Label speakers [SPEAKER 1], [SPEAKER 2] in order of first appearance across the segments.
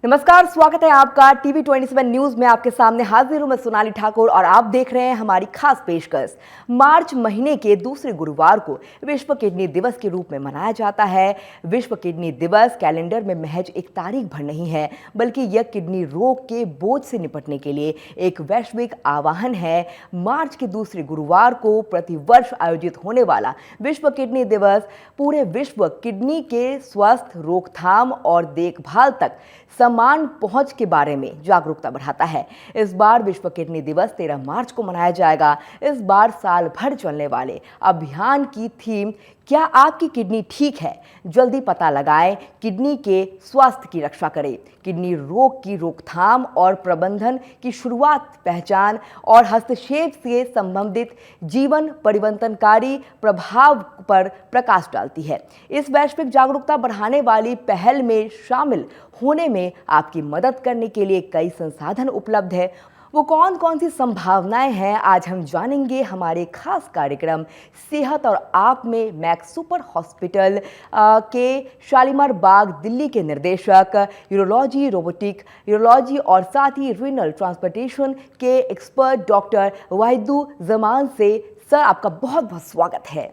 [SPEAKER 1] नमस्कार, स्वागत है आपका टीवी 27 न्यूज में। आपके सामने हाजिर हूं मैं सोनाली ठाकुर और आप देख रहे हैं हमारी खास पेशकश। मार्च महीने के दूसरे गुरुवार को विश्व किडनी दिवस के रूप में मनाया जाता है। विश्व किडनी दिवस कैलेंडर में महज एक तारीख भर नहीं है, बल्कि यह किडनी रोग के बोझ से निपटने के लिए एक वैश्विक आह्वान है। मार्च के दूसरे गुरुवार को प्रतिवर्ष आयोजित होने वाला विश्व किडनी दिवस पूरे विश्व किडनी के स्वस्थ, रोकथाम और देखभाल तक समान पहुंच के बारे में जागरूकता बढ़ाता है। इस बार विश्व किडनी दिवस 13 मार्च को मनाया जाएगा। इस बार साल भर चलने वाले अभियान की थीम क्या आपकी किडनी ठीक है, जल्दी पता लगाएं, किडनी के स्वास्थ्य की रक्षा करें। किडनी रोग की रोकथाम और प्रबंधन की शुरुआत, पहचान और हस्तक्षेप से संबंधित जीवन परिवर्तनकारी प्रभाव पर प्रकाश डालती है। इस वैश्विक जागरूकता बढ़ाने वाली पहल में शामिल होने में आपकी मदद करने के लिए कई संसाधन उपलब्ध है। वो कौन कौन सी संभावनाएं हैं, आज हम जानेंगे हमारे खास कार्यक्रम सेहत और आप में मैक्स सुपर हॉस्पिटल के शालीमार बाग दिल्ली के निर्देशक, यूरोलॉजी, रोबोटिक यूरोलॉजी और साथ ही रीनल ट्रांसप्लांटेशन के एक्सपर्ट डॉक्टर वाहिदु जमान से। सर, आपका बहुत बहुत स्वागत है।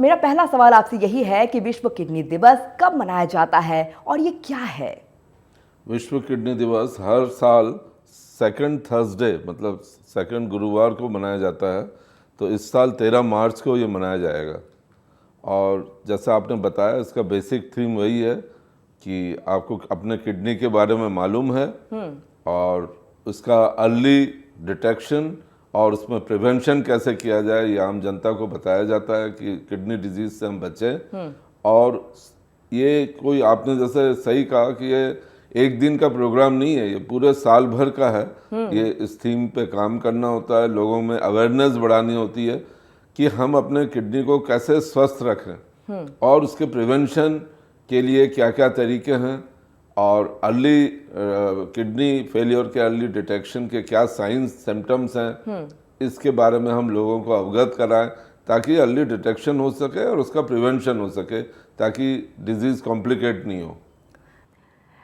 [SPEAKER 1] मेरा पहला सवाल आपसे यही है कि विश्व किडनी दिवस कब मनाया जाता है और ये क्या है?
[SPEAKER 2] विश्व किडनी दिवस हर साल सेकंड थर्सडे मतलब सेकंड गुरुवार को मनाया जाता है। तो इस साल 13 मार्च को ये मनाया जाएगा। और जैसा आपने बताया, इसका बेसिक थीम वही है कि आपको अपने किडनी के बारे में मालूम है और उसका अर्ली डिटेक्शन और उसमें प्रिवेंशन कैसे किया जाए, ये आम जनता को बताया जाता है कि किडनी डिजीज से हम बचें। और ये कोई, आपने जैसे सही कहा कि ये एक दिन का प्रोग्राम नहीं है, ये पूरे साल भर का है। ये इस थीम पे काम करना होता है, लोगों में अवेयरनेस बढ़ानी होती है कि हम अपने किडनी को कैसे स्वस्थ रखें और उसके प्रिवेंशन के लिए क्या क्या तरीके हैं और अर्ली किडनी फेलियर के अर्ली डिटेक्शन के क्या साइंस सिम्टम्स हैं, इसके बारे में हम लोगों को अवगत कराएं ताकि अर्ली डिटेक्शन हो सके और उसका प्रिवेंशन हो सके, ताकि डिजीज कॉम्प्लिकेट नहीं हो।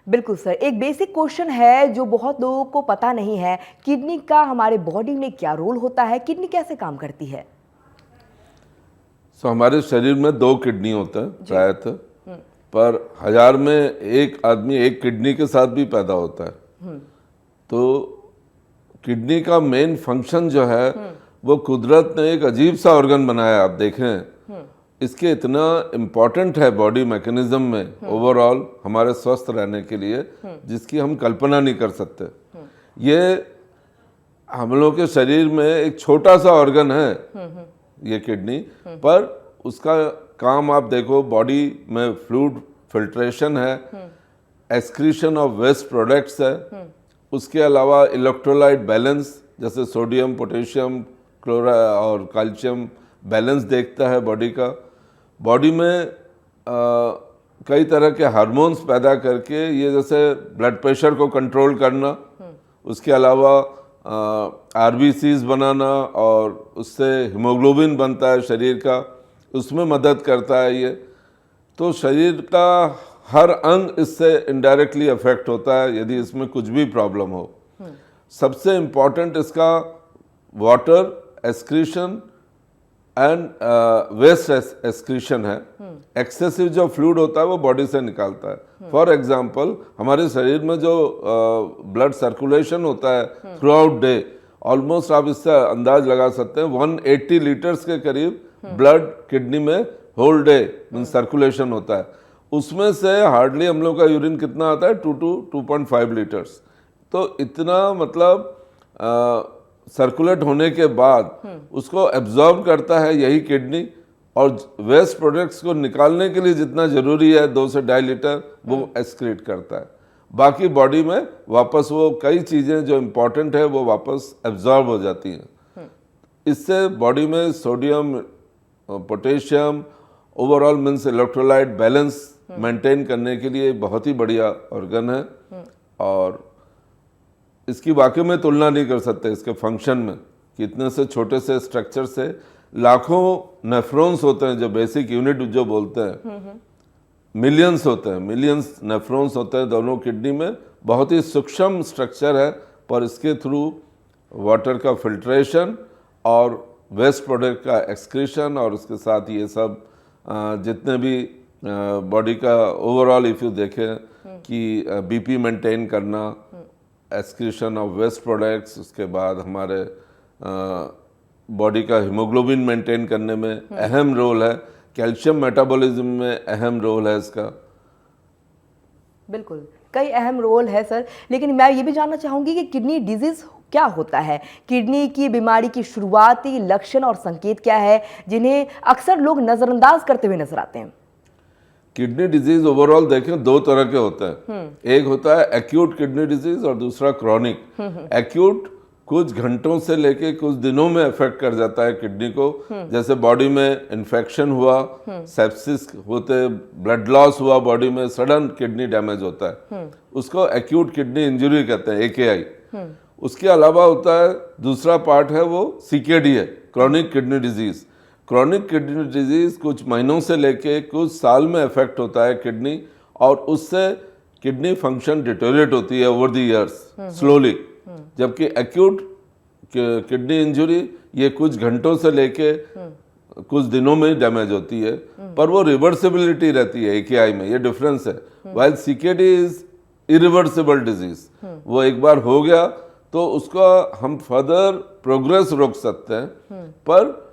[SPEAKER 1] बिल्कुल सर, एक बेसिक क्वेश्चन है जो बहुत लोगों को पता नहीं है, किडनी का हमारे बॉडी में क्या रोल होता है, किडनी कैसे काम करती है?
[SPEAKER 2] हमारे शरीर में 2 किडनी होते हैं प्रायतः, पर 1000 में एक आदमी एक किडनी के साथ भी पैदा होता है। तो किडनी का मेन फंक्शन जो है वो कुदरत ने एक अजीब सा ऑर्गन बनाया। आप देखें, इसके इतना इम्पोर्टेंट है बॉडी मैकेनिज्म में ओवरऑल हमारे स्वस्थ रहने के लिए, जिसकी हम कल्पना नहीं कर सकते। ये हम लोग के शरीर में एक छोटा सा ऑर्गन है ये किडनी, पर उसका काम आप देखो, बॉडी में फ्लूइड फिल्ट्रेशन है, एक्सक्रीशन ऑफ वेस्ट प्रोडक्ट्स है, उसके अलावा इलेक्ट्रोलाइट बैलेंस जैसे सोडियम, पोटेशियम, क्लोराइड और कैल्शियम बैलेंस देखता है बॉडी का। बॉडी में कई तरह के हार्मोन्स पैदा करके ये जैसे ब्लड प्रेशर को कंट्रोल करना, उसके अलावा आरबीसीज बनाना और उससे हीमोग्लोबिन बनता है शरीर का, उसमें मदद करता है ये। तो शरीर का हर अंग इससे इनडायरेक्टली अफेक्ट होता है यदि इसमें कुछ भी प्रॉब्लम हो। सबसे इम्पॉर्टेंट इसका water excretion and waste excretion है। एक्सेसिव जो फ्लूइड होता है वो बॉडी से निकालता है। फॉर एग्जांपल, हमारे शरीर में जो ब्लड सर्कुलेशन होता है थ्रू आउट डे, ऑलमोस्ट आप इससे अंदाज लगा सकते हैं 180 लीटर्स के करीब ब्लड किडनी में होल डे सर्कुलेशन होता है। उसमें से हार्डली हम लोग का यूरिन कितना आता है, 2 to 2.5 लीटर्स। तो इतना मतलब सर्कुलेट होने के बाद उसको एब्जॉर्ब करता है यही किडनी, और वेस्ट प्रोडक्ट्स को निकालने के लिए जितना जरूरी है 2 से 2.5 लीटर वो एक्सक्रीट करता है। बाकी बॉडी में वापस वो कई चीज़ें जो इम्पोर्टेंट है वो वापस एब्जॉर्ब हो जाती हैं। इससे बॉडी में sodium, potassium, overall means electrolyte balance maintain करने के लिए बहुत ही बढ़िया ऑर्गन है। और इसकी वाकई में तुलना नहीं कर सकते इसके फंक्शन में, कि इतने से छोटे से स्ट्रक्चर से लाखों नेफ्रॉन्स होते हैं, जो बेसिक यूनिट जो बोलते हैं, मिलियंस होते हैं, मिलियंस नेफ्रॉन्स होते हैं दोनों किडनी में। बहुत ही सूक्ष्म स्ट्रक्चर है, पर इसके थ्रू वाटर का फिल्ट्रेशन और वेस्ट प्रोडक्ट का एक्सक्रीशन और उसके साथ ये सब जितने भी बॉडी का ओवरऑल इफ़ यू देखें कि बीपी मेंटेन करना, एक्सक्रीशन ऑफ वेस्ट प्रोडक्ट्स, उसके बाद हमारे बॉडी का हीमोग्लोबिन मेंटेन करने में अहम रोल है, कैल्शियम मेटाबॉलिज्म में अहम रोल है इसका।
[SPEAKER 1] बिल्कुल, कई अहम रोल है सर। लेकिन मैं ये भी जानना चाहूँगी कि किडनी डिजीज़ क्या होता है, किडनी की बीमारी की शुरुआती लक्षण और संकेत क्या है जिन्हें अक्सर लोग नज़रअंदाज करते हुए नजर आते हैं?
[SPEAKER 2] किडनी डिजीज ओवरऑल देखें दो तरह के होते हैं। एक होता है एक्यूट किडनी डिजीज और दूसरा क्रॉनिक। एक्यूट कुछ घंटों से लेके कुछ दिनों में इफेक्ट कर जाता है किडनी को, जैसे बॉडी में इन्फेक्शन हुआ, सेप्सिस होते, ब्लड लॉस हुआ बॉडी में, सडन किडनी डैमेज होता है, उसको एक्यूट किडनी इंजरी कहते हैं, AKI। उसके अलावा होता है दूसरा पार्ट है वो CKD है, chronic kidney disease. Chronic kidney disease कुछ महीनों से लेके कुछ साल में इफेक्ट होता है किडनी, और उससे किडनी फंक्शन डिटोरेट होती है ओवर द इयर्स स्लोली। जबकि एक्यूट किडनी इंजरी ये कुछ घंटों से लेके कुछ दिनों में डैमेज होती है, पर वो रिवर्सिबिलिटी रहती है AKI में, ये डिफरेंस है। While CKD is irreversible disease, वो एक बार हो गया तो उसका हम फर्दर प्रोग्रेस रोक सकते हैं, पर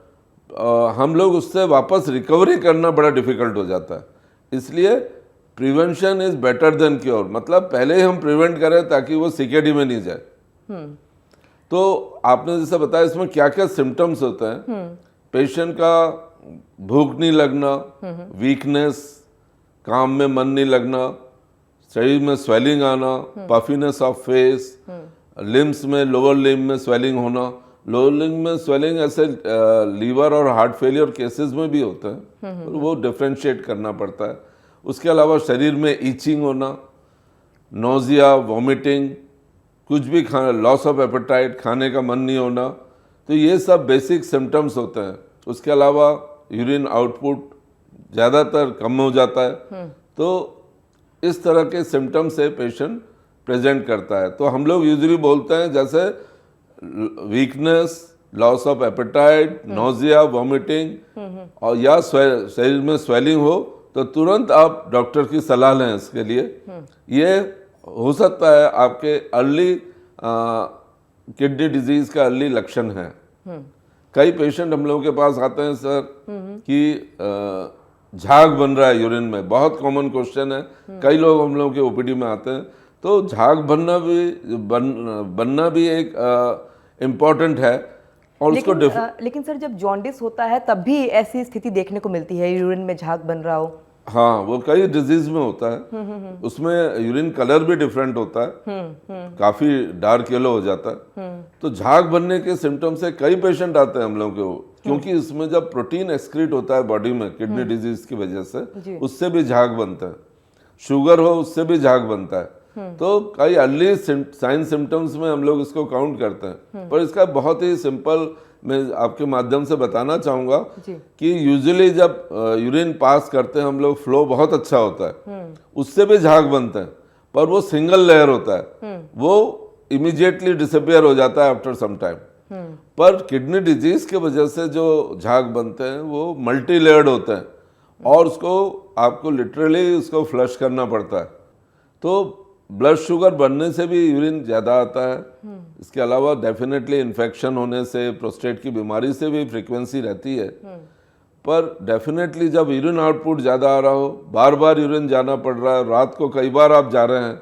[SPEAKER 2] हम लोग उससे वापस रिकवरी करना बड़ा डिफिकल्ट हो जाता है। इसलिए prevention is better than cure, मतलब पहले ही हम प्रिवेंट करें ताकि वो CKD में नहीं जाए। तो आपने जैसे बताया इसमें क्या क्या सिम्टम्स होते हैं, पेशेंट का भूख नहीं लगना, वीकनेस, काम में मन नहीं लगना, शरीर में स्वेलिंग आना, पफिनेस ऑफ फेस, लिम्स में लोअर लिम्ब में स्वेलिंग होना। लोअर लिम्ब में स्वेलिंग ऐसे लीवर और हार्ट फेलियर केसेस में भी होता है, वो डिफ्रेंशिएट करना पड़ता है। उसके अलावा शरीर में ईचिंग होना, नोजिया, वॉमिटिंग, कुछ भी खाना, लॉस ऑफ एपेटाइट, खाने का मन नहीं होना, तो ये सब बेसिक सिम्टम्स होते हैं। उसके अलावा यूरिन आउटपुट ज़्यादातर कम हो जाता है। तो इस तरह के सिम्टम्स से पेशेंट प्रेजेंट करता है। तो हम लोग यूजुअली बोलते हैं जैसे weakness, loss of appetite, nausea, vomiting और या शरीर में स्वेलिंग हो तो तुरंत आप डॉक्टर की सलाह लें इसके लिए। ये हो सकता है आपके अर्ली किडनी डिजीज का अर्ली लक्षण है। कई पेशेंट हम लोगों के पास आते हैं सर कि झाग बन रहा है यूरिन में, बहुत कॉमन क्वेश्चन है। कई लोग हम लोगों के OPD में आते हैं, तो झाग बनना भी एक इम्पॉर्टेंट है। और
[SPEAKER 1] लेकिन सर जब जॉन्डिस होता है तब भी ऐसी स्थिति देखने को मिलती है, यूरिन में झाग बन रहा हो?
[SPEAKER 2] हाँ, वो कई डिजीज में होता है। उसमें यूरिन कलर भी डिफरेंट होता है, काफी डार्क येलो हो जाता है। तो झाग बनने के सिम्टम से कई पेशेंट आते हैं हम लोग को, क्योंकि इसमें जब प्रोटीन एक्सक्रीट होता है बॉडी में किडनी डिजीज की वजह से, उससे भी झाग बनता है। शुगर हो उससे भी झाग बनता है। तो कई अर्ली साइन सिम्टम्स में हम लोग इसको काउंट करते हैं। पर इसका बहुत ही सिंपल मैं आपके माध्यम से बताना चाहूँगा कि यूजुअली जब यूरिन पास करते हैं हम लोग, फ्लो बहुत अच्छा होता है, उससे भी झाग बनता है, पर वो सिंगल लेयर होता है, वो इमीडिएटली डिसअपियर हो जाता है आफ्टर सम टाइम। पर किडनी डिजीज के वजह से जो झाग बनते हैं वो मल्टी लेयर्ड होते हैं, और उसको आपको लिटरली उसको फ्लश करना पड़ता है। तो ब्लड शुगर बढ़ने से भी यूरिन ज़्यादा आता है। इसके अलावा डेफिनेटली इन्फेक्शन होने से, प्रोस्टेट की बीमारी से भी फ्रीक्वेंसी रहती है। पर डेफिनेटली जब यूरिन आउटपुट ज़्यादा आ रहा हो, बार बार यूरिन जाना पड़ रहा है, रात को कई बार आप जा रहे हैं,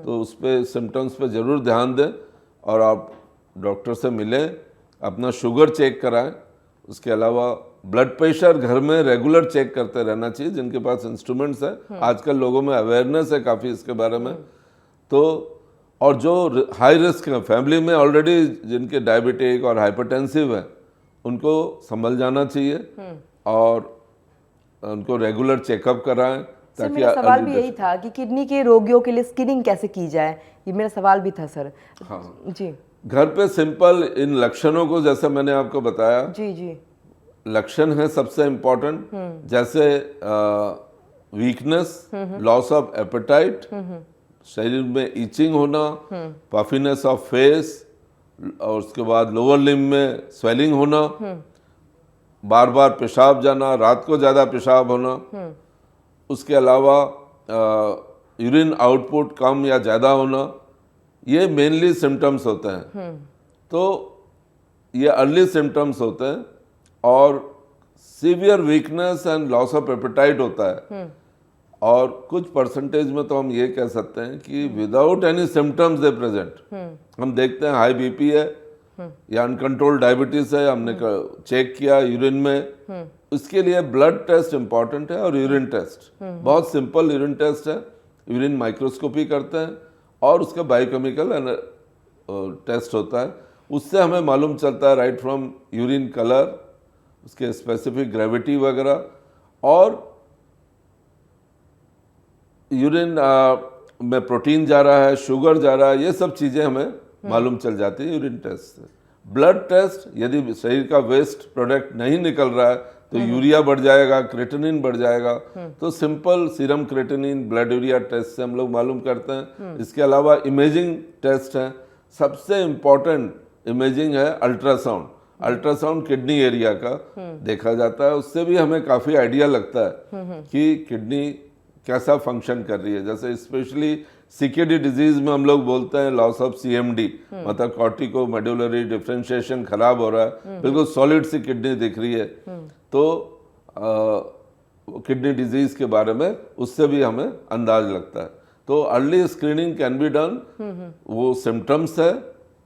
[SPEAKER 2] तो उस पर सिम्टम्स पे ज़रूर ध्यान दें और आप डॉक्टर से मिलें, अपना शुगर चेक कराएं। उसके अलावा ब्लड प्रेशर घर में रेगुलर चेक करते रहना चाहिए, जिनके पास इंस्ट्रूमेंट्स है। आजकल लोगों में अवेयरनेस है काफ़ी इसके बारे में। तो और जो हाई रिस्क है, फैमिली में ऑलरेडी जिनके डायबिटिक और हाइपरटेंसिव है, उनको संभल जाना चाहिए और उनको रेगुलर चेकअप कराएं।
[SPEAKER 1] ताकि मेरा सवाल भी यही था कि किडनी के रोगियों के लिए स्क्रीनिंग कैसे की जाए, ये मेरा सवाल भी था सर।
[SPEAKER 2] हाँ
[SPEAKER 1] जी,
[SPEAKER 2] घर पे सिंपल इन लक्षणों को, जैसे मैंने आपको बताया,
[SPEAKER 1] जी जी,
[SPEAKER 2] लक्षण है सबसे इम्पोर्टेंट। जैसे वीकनेस, लॉस ऑफ एपेटाइट, शरीर में ईचिंग होना, पफिनेस ऑफ फेस, और उसके बाद लोअर लिम्ब में स्वेलिंग होना, बार बार पेशाब जाना, रात को ज़्यादा पेशाब होना, उसके अलावा यूरिन आउटपुट कम या ज़्यादा होना, ये मेनली सिम्टम्स होते हैं। तो ये अर्ली सिम्टम्स होते हैं, और severe weakness and loss of appetite होता है। और कुछ परसेंटेज में तो हम ये कह सकते हैं कि विदाउट एनी सिम्टम्स दे प्रेजेंट। हम देखते हैं हाई बीपी है या अनकंट्रोल्ड डायबिटीज है, हमने चेक किया यूरिन में, इसके लिए ब्लड टेस्ट इंपॉर्टेंट है और यूरिन टेस्ट बहुत सिंपल यूरिन टेस्ट है। यूरिन माइक्रोस्कोपी करते हैं और उसका बायोकेमिकल टेस्ट होता है, उससे हमें मालूम चलता है राइट फ्रॉम यूरिन कलर, उसके स्पेसिफिक ग्रेविटी वगैरह, और यूरिन में प्रोटीन जा रहा है, शुगर जा रहा है, ये सब चीज़ें हमें मालूम चल जाती है यूरिन टेस्ट से। ब्लड टेस्ट, यदि शरीर का वेस्ट प्रोडक्ट नहीं निकल रहा है तो यूरिया बढ़ जाएगा, क्रेटिनिन बढ़ जाएगा, तो simple serum creatinine blood urea test से हम लोग मालूम करते हैं। इसके अलावा इमेजिंग टेस्ट है, सबसे इम्पॉर्टेंट इमेजिंग है अल्ट्रासाउंड। अल्ट्रासाउंड किडनी एरिया का देखा जाता है, उससे भी हमें काफ़ी आइडिया लगता है कि किडनी कैसा फंक्शन कर रही है। जैसे स्पेशली सीकेडी डिजीज में हम लोग बोलते हैं लॉस ऑफ सीएमडी, मतलब कॉर्टिको मेडुलरी डिफरेंशिएशन खराब हो रहा है, बिल्कुल सॉलिड सी किडनी दिख रही है, तो किडनी डिजीज के बारे में उससे भी हमें अंदाज लगता है। तो early screening can be done, वो सिम्टम्स है,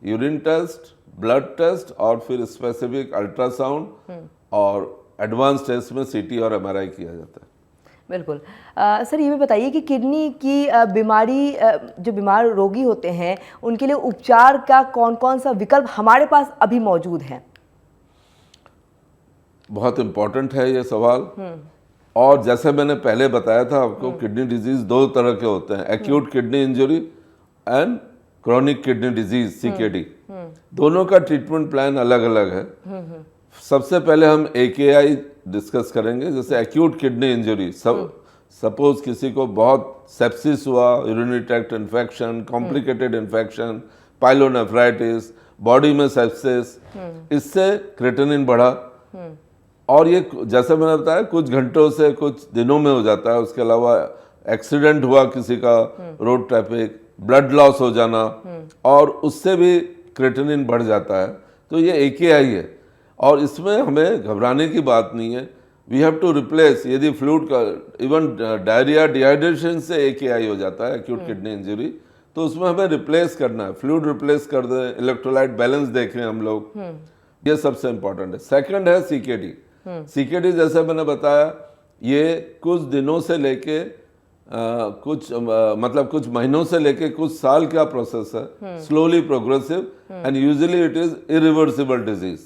[SPEAKER 2] यूरिन टेस्ट, ब्लड टेस्ट, और फिर स्पेसिफिक अल्ट्रासाउंड, और एडवांस टेस्ट में सीटी और एमआरआई किया जाता है।
[SPEAKER 1] बिल्कुल। सर ये भी बताइए कि किडनी की बीमारी, जो बीमार रोगी होते हैं उनके लिए उपचार का कौन कौन सा विकल्प हमारे पास अभी मौजूद है?
[SPEAKER 2] बहुत इम्पोर्टेंट है ये सवाल। और जैसे मैंने पहले बताया था आपको, किडनी डिजीज दो तरह के होते हैं, acute kidney injury and chronic kidney disease CKD. दोनों का ट्रीटमेंट प्लान अलग अलग है। सबसे पहले हम AKI डिस्कस करेंगे। जैसे एक्यूट किडनी इंजरी, सपोज किसी को बहुत सेप्सिस हुआ, urinary tract infection, complicated infection, pyelonephritis, body में सेप्सिस, इससे क्रेटिनिन बढ़ा, और ये जैसे मैंने बताया कुछ घंटों से कुछ दिनों में हो जाता है। उसके अलावा एक्सीडेंट हुआ किसी का, रोड ट्रैफिक, ब्लड लॉस हो जाना, और उससे भी क्रेटिनिन बढ़ जाता है। तो ये AKI है, और इसमें हमें घबराने की बात नहीं है। वी हैव टू रिप्लेस, यदि फ्लूइड का इवन डायरिया डिहाइड्रेशन से AKI हो जाता है एक्यूट किडनी इंजरी, तो उसमें हमें रिप्लेस करना है, फ्लूइड रिप्लेस कर दें, इलेक्ट्रोलाइट बैलेंस देखें हम लोग, ये सबसे इम्पोर्टेंट है। सेकंड है सीकेडी। सीकेडी जैसे मैंने बताया, ये कुछ दिनों से लेके कुछ महीनों से लेके कुछ साल का प्रोसेस है, slowly progressive, and usually it is irreversible disease.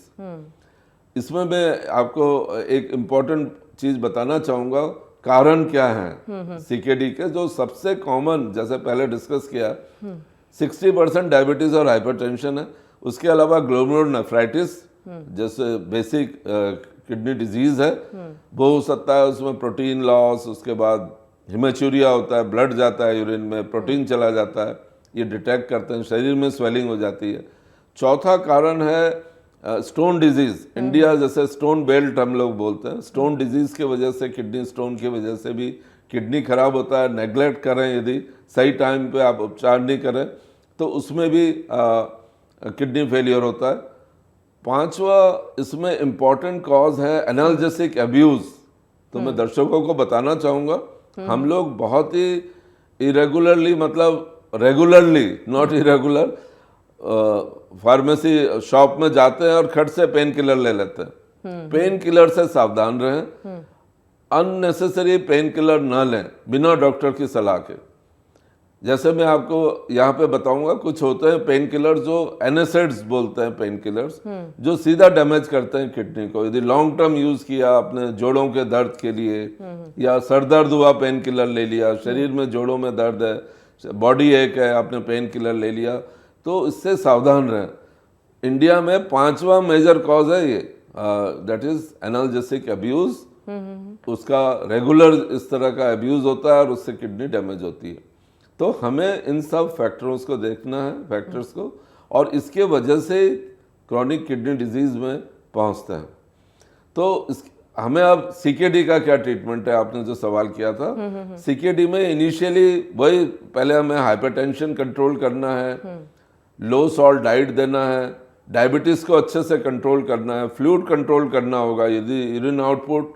[SPEAKER 2] इसमें मैं आपको एक इम्पोर्टेंट चीज बताना चाहूंगा, कारण क्या है सीकेडी के। जो सबसे कॉमन, जैसे पहले डिस्कस किया, 60% डायबिटीज और हाइपरटेंशन है। उसके अलावा ग्लोमेरुलोनेफ्राइटिस जैसे बेसिक किडनी डिजीज है, वो हो सकता है। उसमें प्रोटीन लॉस, उसके बाद हिमेचूरिया होता है, ब्लड जाता है यूरिन में, प्रोटीन चला जाता है, ये डिटेक्ट करते हैं, शरीर में स्वेलिंग हो जाती है। चौथा कारण है स्टोन डिजीज। इंडिया जैसे स्टोन बेल्ट हम लोग बोलते हैं, स्टोन डिजीज की वजह से, किडनी स्टोन की वजह से भी किडनी खराब होता है। नेग्लेक्ट करें, यदि सही टाइम पे आप उपचार नहीं करें तो उसमें भी किडनी फेलियर होता है। पांचवा इसमें इम्पॉर्टेंट कॉज है एनाल्जेसिक अब्यूज। तो मैं दर्शकों को बताना चाहूँगा, हम लोग बहुत ही इरेगुलरली, मतलब regularly not irregular, pharmacy shop में जाते हैं और खट से पेन किलर ले लेते हैं। पेन किलर से सावधान रहें, अननेसेसरी पेन किलर ना लें बिना डॉक्टर की सलाह के। जैसे मैं आपको यहाँ पे बताऊंगा, कुछ होते हैं पेन किलर जो एनेसिड्स बोलते हैं, पेन किलर्स जो सीधा डैमेज करते हैं किडनी को। यदि लॉन्ग टर्म यूज किया अपने जोड़ों के दर्द के लिए, या सर दर्द हुआ पेन किलर ले लिया, शरीर में जोड़ों में दर्द है, बॉडी एक है, आपने पेन किलर ले लिया, तो इससे सावधान रहें। इंडिया में 5वां मेजर कॉज है ये, दैट इज एनाल्जेसिक अब्यूज उसका रेगुलर इस तरह का अब्यूज़ होता है और उससे किडनी डैमेज होती है। तो हमें इन सब फैक्टर्स को देखना है, फैक्टर्स को, और इसके वजह से क्रॉनिक किडनी डिजीज़ में पहुंचते हैं। तो हमें अब सीकेडी का क्या ट्रीटमेंट है, आपने जो सवाल किया था। सीकेडी में इनिशियली वही, पहले हमें हाइपरटेंशन कंट्रोल करना है, लो सॉल्ट डाइट देना है, डायबिटीज़ को अच्छे से कंट्रोल करना है, फ्लूइड कंट्रोल करना होगा। यदि यूरिन आउटपुट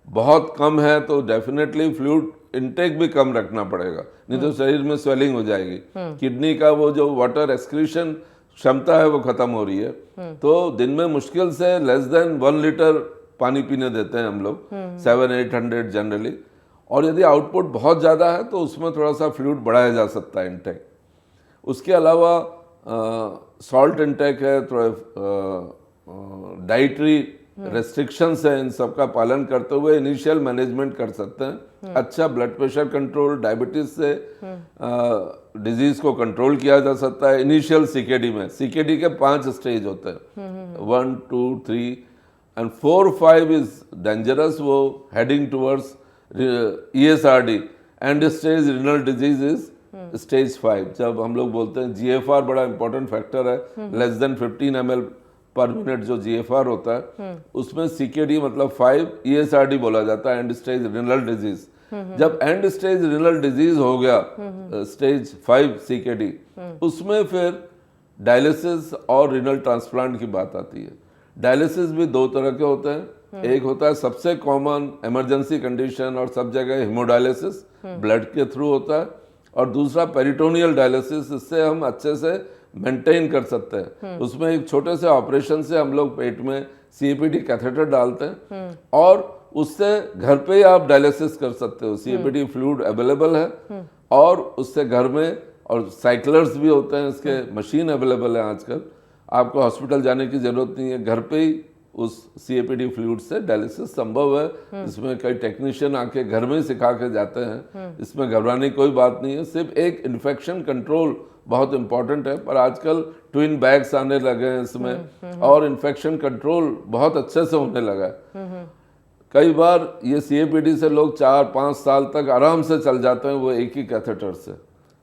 [SPEAKER 2] बहुत कम है तो डेफिनेटली फ्लूइड इनटेक भी कम रखना पड़ेगा, नहीं तो शरीर में स्वेलिंग हो जाएगी। किडनी का वो जो वाटर एक्सक्रीशन क्षमता है वो खत्म हो रही है। तो दिन में मुश्किल से लेस देन 1 लीटर पानी पीने देते हैं हम लोग, 700-800 जनरली। और यदि आउटपुट बहुत ज़्यादा है तो उसमें थोड़ा सा फ्लूइड बढ़ाया जा सकता है इनटेक। उसके अलावा सॉल्ट इनटेक है, थोड़ा डाइटरी रेस्ट्रिक्शंस है, इन सब का पालन करते हुए इनिशियल मैनेजमेंट कर सकते हैं। अच्छा ब्लड प्रेशर कंट्रोल, डायबिटीज से डिजीज को कंट्रोल किया जा सकता है। इनिशियल सीकेडी में, सीकेडी के 5 स्टेज होते हैं, 1, 2, 3 एंड 4, 5 इज डेंजरस, वो heading towards ESRD, and stage renal disease is stage 5। जब हम लोग बोलते हैं GFR बड़ा इंपॉर्टेंट फैक्टर है, लेस देन 15 ml पर मिनट जो GFR होता है, उसमें CKD मतलब 5, ESRD बोला जाता है, एंड स्टेज रिनल डिजीज। जब एंड स्टेज रिनल डिजीज हो गया, स्टेज 5 CKD, उसमें फिर डायलिसिस और रिनल ट्रांसप्लांट की बात आती है। डायलिसिस भी 2 तरह के होते हैं, एक होता है सबसे कॉमन इमरजेंसी कंडीशन और सब जगह हीमोडायलिसिस, ब्लड के थ्रू होता है, और दूसरा पेरिटोनियल डायलिसिस, इससे हम अच्छे से मेंटेन कर सकते हैं। उसमें एक छोटे से ऑपरेशन से हम लोग पेट में CAPD कैथेटर डालते हैं और उससे घर पे ही आप डायलिसिस कर सकते हो। CAPD फ्लूइड अवेलेबल है और उससे घर में, और साइक्लर्स भी होते हैं, इसके मशीन अवेलेबल है आजकल, आपको हॉस्पिटल जाने की जरूरत नहीं है, घर पे ही उस CAPD फ्लूइड से डायलिसिस संभव है। इसमें कई टेक्नीशियन आके घर में ही सिखा के जाते हैं, इसमें घबराने की कोई बात नहीं है। सिर्फ एक इन्फेक्शन कंट्रोल बहुत इंपॉर्टेंट है, पर आजकल ट्विन बैग्स आने लगे हैं इसमें, और इन्फेक्शन कंट्रोल बहुत अच्छे से होने लगा है। कई बार ये CAPD से लोग 4-5 साल तक आराम से चल जाते हैं, वो एक ही कैथेटर से।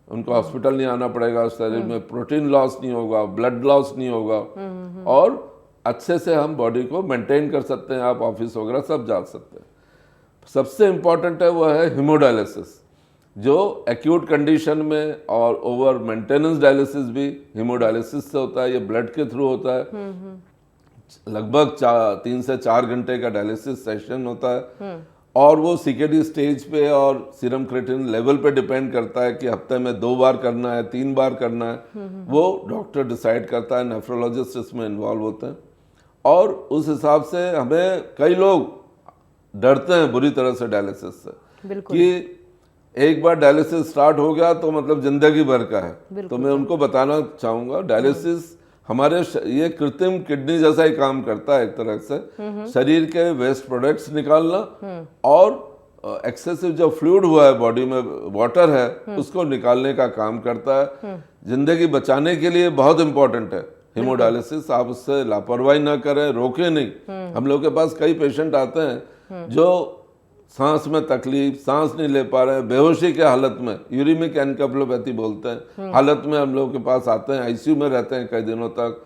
[SPEAKER 2] उनको हॉस्पिटल नहीं आना पड़ेगा, शरीर में प्रोटीन लॉस नहीं होगा, ब्लड लॉस नहीं होगा, और अच्छे से हम बॉडी को मेंटेन कर सकते हैं। आप ऑफिस वगैरह सब जा सकते हैं। सबसे इम्पॉर्टेंट है वो है हीमोडायलिसिस, जो एक्यूट कंडीशन में, और ओवर मेंटेनेंस डायलिसिस भी हीमोडायलिसिस से होता है। ये ब्लड के थ्रू होता है, लगभग 3 से 4 घंटे का डायलिसिस सेशन होता है, और वो CKD स्टेज पे और सीरम क्रिएटिनिन लेवल पे डिपेंड करता है कि हफ्ते में 2 बार करना है, 3 बार करना है, वो डॉक्टर डिसाइड करता है, नेफ्रोलॉजिस्ट इसमें इन्वॉल्व होते हैं। और उस हिसाब से हमें, कई लोग डरते हैं बुरी तरह से डायलिसिस से, कि एक बार डायलिसिस स्टार्ट हो गया तो मतलब जिंदगी भर का है। तो मैं उनको बताना चाहूँगा, डायलिसिस हमारे ये कृत्रिम किडनी जैसा ही काम करता है एक तरह से, शरीर के वेस्ट प्रोडक्ट्स निकालना और एक्सेसिव जो फ्लूइड हुआ है बॉडी में, वाटर है, उसको निकालने का काम करता है। जिंदगी बचाने के लिए बहुत इंपॉर्टेंट है हीमोडायलिसिस। आप उससे लापरवाही ना करें, रोके नहीं। हम लोग के पास कई पेशेंट आते हैं जो सांस में तकलीफ, सांस नहीं ले पा रहे हैं, बेहोशी के हालत में, यूरिमिक एनकेफेलोपैथी बोलते हैं, हालत में हम लोग के पास आते हैं, ICU में रहते हैं कई दिनों तक,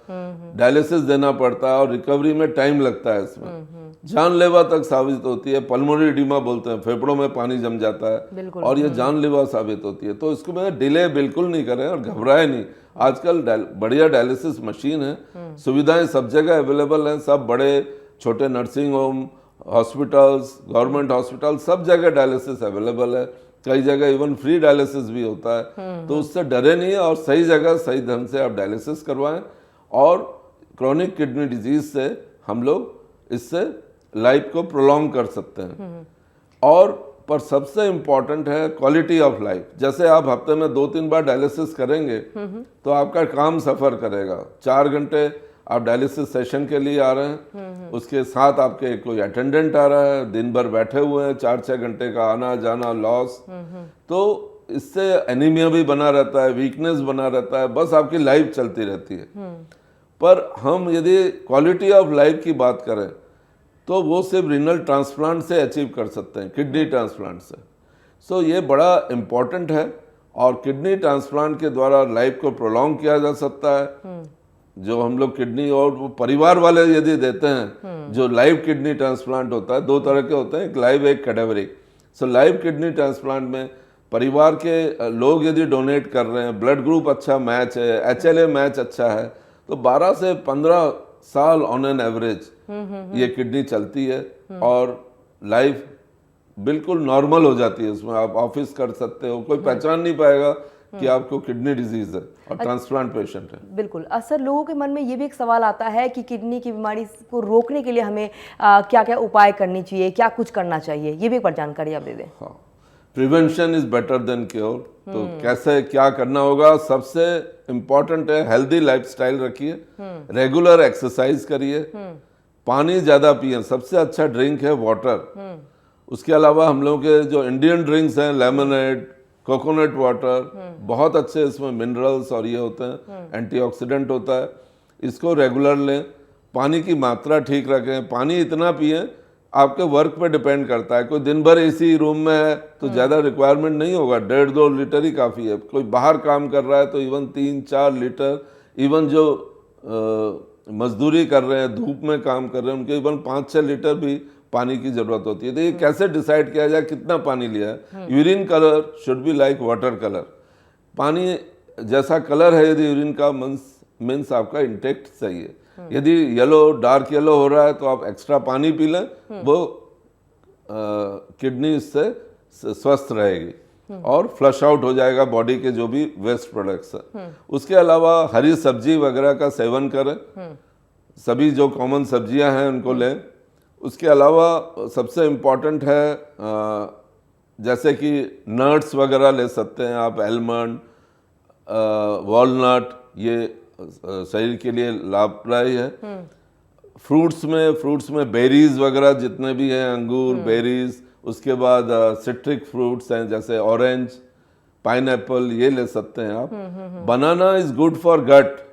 [SPEAKER 2] डायलिसिस देना पड़ता है और रिकवरी में टाइम लगता है। इसमें जानलेवा तक साबित होती है। पल्मोनरी एडिमा बोलते हैं, फेफड़ों में पानी जम जाता है और ये जानलेवा साबित होती है। तो इसको मैं डिले बिल्कुल नहीं करें और घबराए नहीं। आजकल बढ़िया डायलिसिस मशीन है, सुविधाएं सब जगह अवेलेबल हैं, सब बड़े छोटे nursing home, hospitals, government hospital, सब जगह डायलिसिस अवेलेबल है। कई जगह इवन फ्री डायलिसिस भी होता है। तो उससे डरे नहीं, और सही जगह सही ढंग से आप डायलिसिस करवाएं, और क्रोनिक किडनी डिजीज से हम लोग इससे लाइफ को प्रोलॉन्ग कर सकते हैं। और पर सबसे इम्पॉर्टेंट है क्वालिटी ऑफ लाइफ। जैसे आप हफ्ते में 2-3 बार डायलिसिस करेंगे तो आपका काम सफ़र करेगा। 4 घंटे आप डायलिसिस सेशन के लिए आ रहे हैं, उसके साथ आपके कोई अटेंडेंट आ रहा है, दिन भर बैठे हुए हैं, 4-6 घंटे का आना जाना लॉस, तो इससे एनीमिया भी बना रहता है, वीकनेस बना रहता है, बस आपकी लाइफ चलती रहती है। पर हम यदि क्वालिटी ऑफ लाइफ की बात करें तो वो सिर्फ रीनल ट्रांसप्लांट से अचीव कर सकते हैं, किडनी ट्रांसप्लांट से। सो ये बड़ा इम्पॉर्टेंट है और किडनी ट्रांसप्लांट के द्वारा लाइफ को प्रोलॉन्ग किया जा सकता है। जो हम लोग किडनी और वो परिवार वाले यदि देते हैं, जो लाइव किडनी ट्रांसप्लांट होता है, दो तरह के होते हैं, एक लाइव एक कैडेवरिक। सो लाइव किडनी ट्रांसप्लांट में परिवार के लोग यदि डोनेट कर रहे हैं, ब्लड ग्रुप अच्छा मैच है, HLA मैच अच्छा है, तो 12 से 15 साल ऑन एन एवरेज ये किडनी चलती है और लाइफ बिल्कुल नॉर्मल हो जाती है। उसमें आप ऑफिस कर सकते हो, कोई पहचान नहीं पाएगा कि आपको किडनी डिजीज है और ट्रांसप्लांट पेशेंट है।
[SPEAKER 1] बिल्कुल। सर, लोगों के मन में ये भी एक सवाल आता है कि किडनी की बीमारी को रोकने के लिए हमें क्या क्या उपाय करनी चाहिए, क्या कुछ करना चाहिए, ये भी एक बार जानकारी आप दे दें।
[SPEAKER 2] हाँ, prevention is better than cure. तो कैसे क्या करना होगा, सबसे इम्पोर्टेंट है हेल्दी लाइफस्टाइल रखिए, रेगुलर एक्सरसाइज करिए, पानी ज़्यादा पिए, सबसे अच्छा ड्रिंक है वाटर। उसके अलावा हम लोग के जो इंडियन ड्रिंक्स हैं, लेमनेड, कोकोनट वाटर, बहुत अच्छे इसमें मिनरल्स और ये होते हैं, एंटीऑक्सीडेंट होता है, इसको रेगुलर लें। पानी की मात्रा ठीक रखें, पानी इतना पिए, आपके वर्क पे डिपेंड करता है। कोई दिन भर एसी रूम में है तो ज़्यादा रिक्वायरमेंट नहीं होगा, 1.5-2 लीटर ही काफ़ी है। कोई बाहर काम कर रहा है तो इवन 3-4 लीटर, इवन जो मजदूरी कर रहे हैं, धूप में काम कर रहे हैं, उनके इवन 5-6 लीटर भी पानी की जरूरत होती है। तो ये कैसे डिसाइड किया जाए कितना पानी लिया है? Urine colour should be like water colour. पानी जैसा कलर है यदि यूरिन का, मीन्स आपका इंटेक्ट सही है। यदि येलो, डार्क येलो हो रहा है तो आप एक्स्ट्रा पानी पी लें, वो किडनी इससे स्वस्थ रहेगी और फ्लश आउट हो जाएगा बॉडी के जो भी वेस्ट प्रोडक्ट्स है। उसके अलावा हरी सब्जी वगैरह का सेवन करें, सभी जो कॉमन सब्जियां हैं उनको लें। उसके अलावा सबसे इम्पॉर्टेंट है जैसे कि नट्स वगैरह ले सकते हैं आप, आलमंड, वॉलनट, ये शरीर के लिए लाभदायी है। फ्रूट्स में बेरीज वगैरह जितने भी हैं, अंगूर, बेरीज, उसके बाद सिट्रिक फ्रूट्स हैं जैसे ऑरेंज, पाइनएप्पल, ये ले सकते हैं आप। Banana is good for gut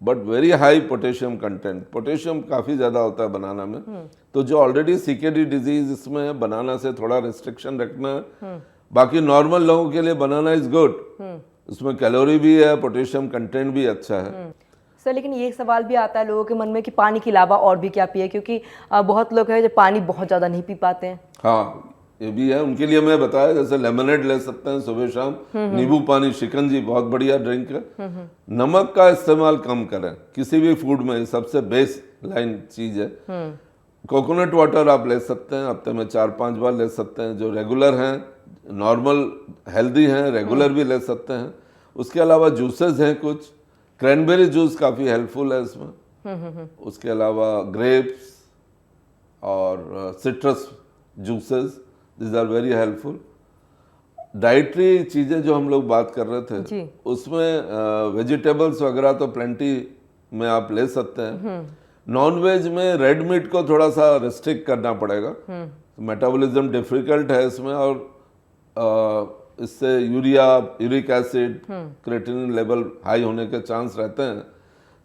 [SPEAKER 2] but very high potassium content, potassium काफ़ी ज़्यादा होता है बनाना में। तो जो ऑलरेडी CKD डिजीज इसमें है, बनाना से थोड़ा रिस्ट्रिक्शन रखना है। बाकी नॉर्मल लोगों के लिए बनाना इज गुड, उसमें कैलोरी भी है, पोटेशियम कंटेंट भी अच्छा है।
[SPEAKER 1] सर, लेकिन ये एक सवाल भी आता है लोगों के मन में कि पानी के अलावा और भी क्या पिए, क्योंकि बहुत लोग हैं जो पानी बहुत ज़्यादा नहीं पी पाते हैं।
[SPEAKER 2] हाँ, ये भी है, उनके लिए मैं बताया जैसे लेमनेड ले सकते हैं सुबह शाम, नींबू पानी, शिकंजी बहुत बढ़िया ड्रिंक है। नमक का इस्तेमाल कम करें किसी भी फूड में, सबसे बेस लाइन चीज है। कोकोनट वाटर आप ले सकते हैं, हफ्ते में 4-5 बार ले सकते हैं, जो रेगुलर हैं, नॉर्मल हेल्दी हैं, रेगुलर भी ले सकते हैं। उसके अलावा जूसेस हैं कुछ, क्रैनबेरी जूस काफ़ी हेल्पफुल है इसमें। उसके अलावा ग्रेप्स और citrus juices, this are very helpful. Dietary चीज़ें जो हम लोग बात कर रहे थे उसमें वेजिटेबल्स वगैरह तो प्लेंटी में आप ले सकते हैं। नॉन वेज में रेड मीट को थोड़ा सा रिस्ट्रिक्ट करना पड़ेगा, मेटाबॉलिज्म डिफिकल्ट है इसमें और इससे uric acid, creatinine level high होने के चांस रहते हैं।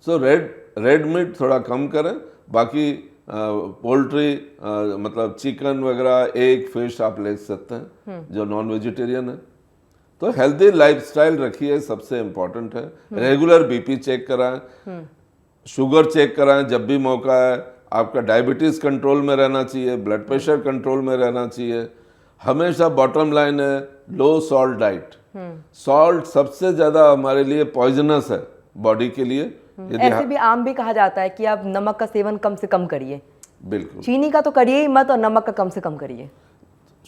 [SPEAKER 2] सो रेड मीट थोड़ा कम करें। बाकी पोल्ट्री मतलब चिकन वगैरह, एग, फिश आप ले सकते हैं जो नॉन वेजिटेरियन है। तो हेल्दी लाइफस्टाइल रखिए, सबसे इम्पोर्टेंट है। रेगुलर बीपी चेक कराएं, शुगर चेक कराएं जब भी मौका है। आपका डायबिटीज़ कंट्रोल में रहना चाहिए, ब्लड प्रेशर कंट्रोल में रहना चाहिए। हमेशा बॉटम लाइन है लो सॉल्ट डाइट। सॉल्ट सबसे ज़्यादा हमारे लिए पॉइजनस है बॉडी के लिए।
[SPEAKER 1] ऐसे भी आम भी कहा जाता है कि आप नमक का सेवन कम से कम करिए।
[SPEAKER 2] बिल्कुल,
[SPEAKER 1] चीनी का तो करिए ही मत और नमक का कम से कम करिए।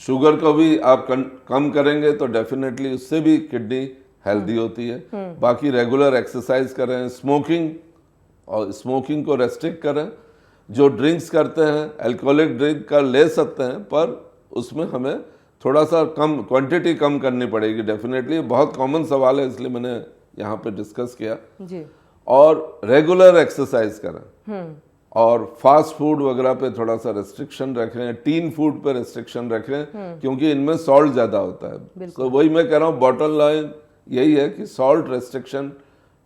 [SPEAKER 2] शुगर को भी आप कम करेंगे तो डेफिनेटली उससे भी किडनी हेल्दी होती है। बाकी रेगुलर एक्सरसाइज करें, स्मोकिंग को रेस्ट्रिक्ट करें। जो ड्रिंक्स करते हैं, अल्कोहलिक ड्रिंक का ले सकते हैं, पर उसमें हमें थोड़ा सा कम क्वांटिटी कम करनी पड़ेगी डेफिनेटली। बहुत कॉमन सवाल है इसलिए मैंने यहाँ पे डिस्कस किया जी। और रेगुलर एक्सरसाइज करें और फास्ट फूड वगैरह पे थोड़ा सा रेस्ट्रिक्शन रखें, टीन फूड पे रेस्ट्रिक्शन रखें क्योंकि इनमें सॉल्ट ज़्यादा होता है। तो वही मैं कह रहा हूँ, बॉटम लाइन यही है कि सॉल्ट रेस्ट्रिक्शन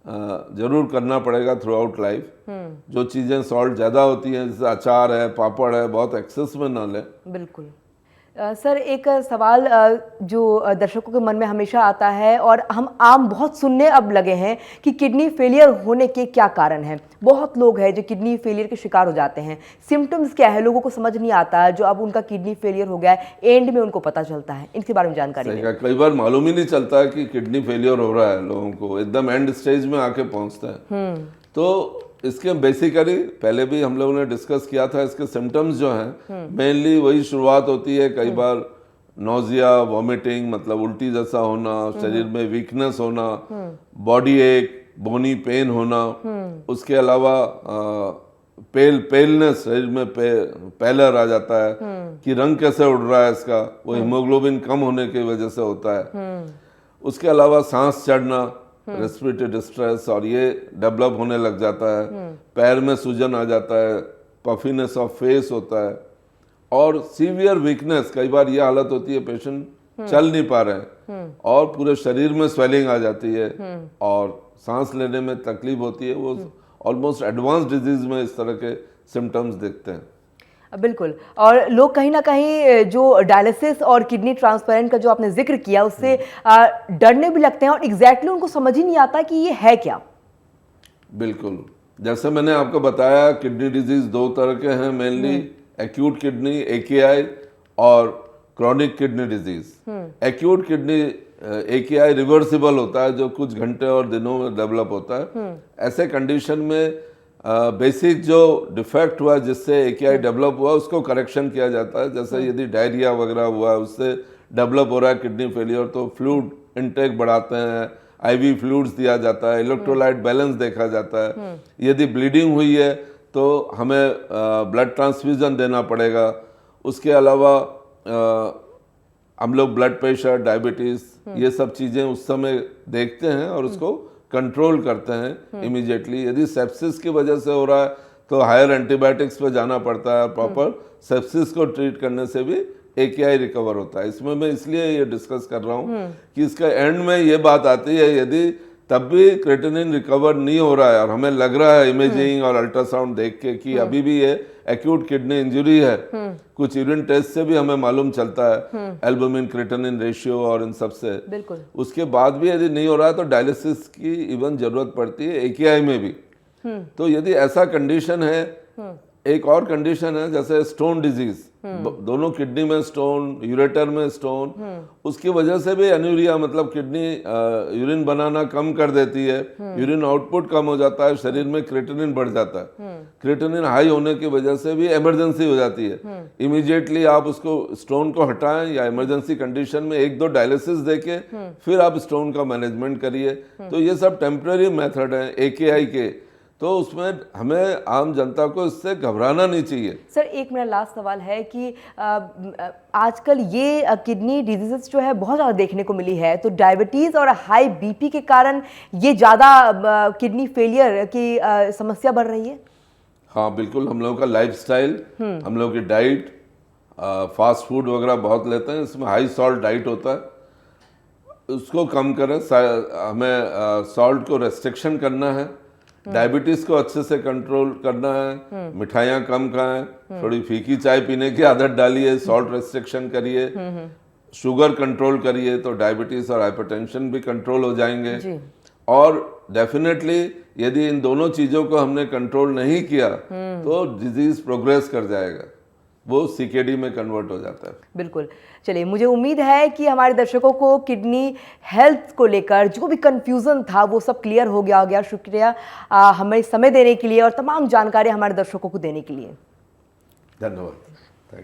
[SPEAKER 2] जरूर करना पड़ेगा थ्रू आउट लाइफ। जो चीज़ें सॉल्ट ज़्यादा होती हैं, जैसे अचार है, पापड़ है, बहुत एक्सेस में ना लें।
[SPEAKER 1] बिल्कुल। सर एक सवाल जो दर्शकों के मन में हमेशा आता है और हम आम बहुत सुनने अब लगे हैं कि किडनी फेलियर होने के क्या कारण हैं। बहुत लोग हैं जो किडनी फेलियर के शिकार हो जाते हैं। सिम्टम्स क्या है, लोगों को समझ नहीं आता जो अब उनका किडनी फेलियर हो गया है, एंड में उनको पता चलता है। इनके बारे में जानकारी
[SPEAKER 2] सही कहा, कई बार मालूम ही नहीं चलता है कि किडनी फेलियर हो रहा है, लोगों को एकदम एंड स्टेज में आके पहुंचता है। तो इसके बेसिकली पहले भी हम लोगों ने डिस्कस किया था, इसके सिम्टम्स जो हैं मेनली वही शुरुआत होती है, कई बार नोजिया, वॉमिटिंग मतलब उल्टी जैसा होना, शरीर में वीकनेस होना, बॉडी एक, बोनी पेन होना, उसके अलावा पेलनेस, शरीर में पैलर आ जाता है कि रंग कैसे उड़ रहा है इसका, वो हीमोग्लोबिन कम होने की वजह से होता है। उसके अलावा सांस चढ़ना, रेस्पिरेटरी डिस्ट्रेस, और ये डेवलप होने लग जाता है। पैर में सूजन आ जाता है, पफीनेस ऑफ फेस होता है, और सीवियर वीकनेस, कई बार ये हालत होती है पेशेंट चल नहीं पा रहे हैं और पूरे शरीर में स्वेलिंग आ जाती है और सांस लेने में तकलीफ होती है। वो ऑलमोस्ट एडवांस डिजीज में इस तरह के सिम्टम्स दिखते हैं।
[SPEAKER 1] बिल्कुल। और लोग कहीं ना कहीं जो डायलिसिस और किडनी ट्रांसप्लांट का जो आपने जिक्र किया उससे डरने भी लगते हैं और एग्जैक्टली उनको समझ ही नहीं आता कि ये है क्या।
[SPEAKER 2] बिल्कुल, जैसे मैंने आपको बताया किडनी डिजीज दो तरह के हैं मेनली, एक्यूट किडनी AKI और chronic kidney disease. Acute kidney AKI reversible होता है, जो कुछ घंटे और दिनों में डेवलप होता है। ऐसे कंडीशन में बेसिक जो डिफेक्ट हुआ जिससे AKI डेवलप हुआ उसको करेक्शन किया जाता है। जैसे यदि डायरिया वगैरह हुआ, उससे डेवलप हो रहा है किडनी फेलियर, तो फ्लूइड इनटेक बढ़ाते हैं, IV फ्लूइड्स दिया जाता है, इलेक्ट्रोलाइट बैलेंस देखा जाता है। यदि ब्लीडिंग हुई है तो हमें ब्लड ट्रांसफ्यूजन देना पड़ेगा। उसके अलावा हम लोग ब्लड प्रेशर, डायबिटीज, ये सब चीज़ें उस समय देखते हैं और उसको कंट्रोल करते हैं इमीडिएटली। यदि सेप्सिस की वजह से हो रहा है तो हायर एंटीबायोटिक्स पे जाना पड़ता है। प्रॉपर सेप्सिस को ट्रीट करने से भी AKI रिकवर होता है। इसमें मैं इसलिए ये डिस्कस कर रहा हूँ कि इसका एंड में ये बात आती है, यदि तब भी क्रेटिनिन रिकवर नहीं हो रहा है और हमें लग रहा है इमेजिंग और अल्ट्रासाउंड देख के कि अभी भी ये एक्यूट किडनी इंजरी है, कुछ यूरिन टेस्ट से भी हमें मालूम चलता है, एल्बुमिन क्रेटिनिन रेशियो और इन सब से।
[SPEAKER 1] बिल्कुल।
[SPEAKER 2] उसके बाद भी यदि नहीं हो रहा है तो डायलिसिस की इवन जरूरत पड़ती है, AKI में भी। तो यदि ऐसा कंडीशन है, एक और कंडीशन है जैसे स्टोन डिजीज, दोनों किडनी में स्टोन, यूरेटर में स्टोन, उसकी वजह से भी एन्यूरिया मतलब किडनी यूरिन बनाना कम कर देती है, यूरिन आउटपुट कम हो जाता है, शरीर में क्रेटिनिन बढ़ जाता है। क्रेटिनिन हाई होने की वजह से भी इमरजेंसी हो जाती है। इमीडिएटली आप उसको स्टोन को हटाएं या इमरजेंसी कंडीशन में 1-2 डायलिसिस देके फिर आप स्टोन का मैनेजमेंट करिए। तो ये सब टेम्पररी मेथड है AKI के, तो उसमें हमें आम जनता को इससे घबराना नहीं चाहिए।
[SPEAKER 1] सर एक मेरा लास्ट सवाल है कि आजकल ये किडनी डिजीजेस जो है बहुत ज़्यादा देखने को मिली है, तो डायबिटीज़ और हाई BP के कारण ये ज़्यादा किडनी फेलियर की समस्या बढ़ रही है।
[SPEAKER 2] हाँ बिल्कुल, हम लोगों का लाइफस्टाइल, हम लोगों की डाइट, फास्ट फूड वगैरह बहुत लेते हैं, इसमें हाई सॉल्ट डाइट होता है, उसको कम करें। हमें सॉल्ट को रेस्ट्रिक्शन करना है, डायबिटीज को अच्छे से कंट्रोल करना है, मिठाइयाँ कम खाएं, थोड़ी फीकी चाय पीने की आदत डालिए, सॉल्ट रेस्ट्रिक्शन करिए, शुगर कंट्रोल करिए, तो डायबिटीज और हाइपरटेंशन भी कंट्रोल हो जाएंगे जी। और डेफिनेटली यदि इन दोनों चीज़ों को हमने कंट्रोल नहीं किया तो डिजीज प्रोग्रेस कर जाएगा, वो CKD में कन्वर्ट हो जाता है।
[SPEAKER 1] बिल्कुल। चलिए, मुझे उम्मीद है कि हमारे दर्शकों को किडनी हेल्थ को लेकर जो भी कंफ्यूजन था वो सब क्लियर हो गया। शुक्रिया हमें समय देने के लिए और तमाम जानकारी हमारे दर्शकों को देने के लिए।
[SPEAKER 2] धन्यवाद।